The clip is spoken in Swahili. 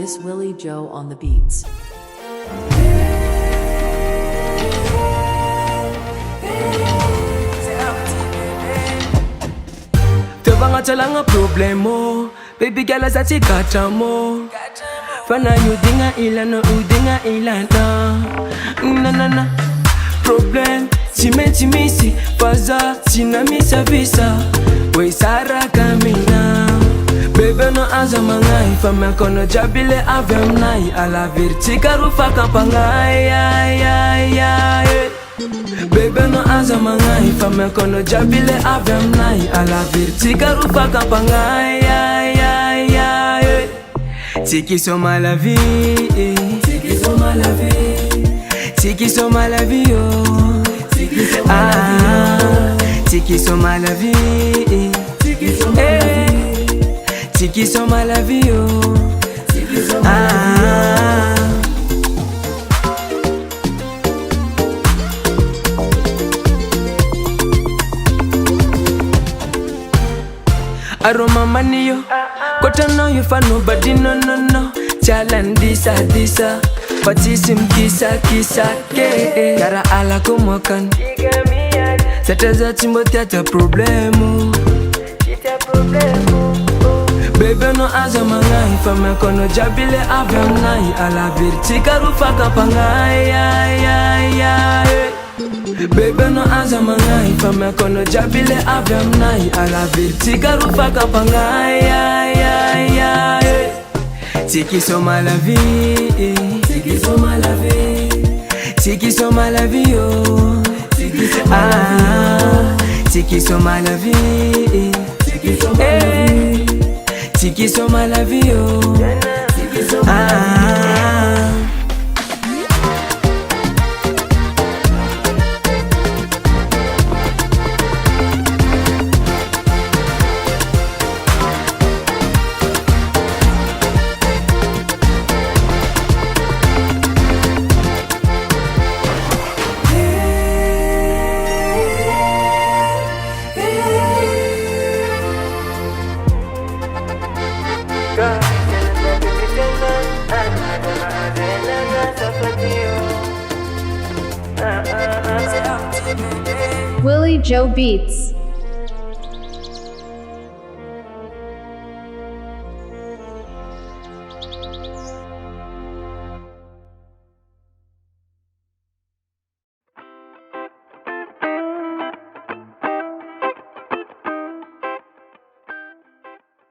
This Willie Joe on the beats. Tevanga problemo, baby girl as I take mo. Fana you dinga ilana, udinga ilana. Na problem, chimesi, faza, chinamisa visa. We sara kamina. Baby no azamanga, ifame kono jabile avem nai. Ala virtika rufa kampangai, Baby no azamanga, ifame kono jabile avem nai. Ala virtika rufa kampangai, Tiki so la vie, tiki so la vie, tiki so la vie, oh. Tiki so tiki so la vie, tiki so la vie, tiki so la vie, oh. Tiki so Aroma maniyo, kota no you for nobody, no. Chalan disa, patisim kisa, ke. Kara ala kumokan, seteza chimbo tiata problemu. Baby no azamanga, ifame kono jabile avem nai. Ala virtika rufa kampangai, Baby no azamanga, ifame kono jabile avem nai. Ala virtika rufa kampangai, Tiki so la vie, tiki so la vie, tiki so la vie, oh. Tiki so tiki so la vie, tiki so la vie, tiki so la vie, oh. Tiki so Willie Joe Beats.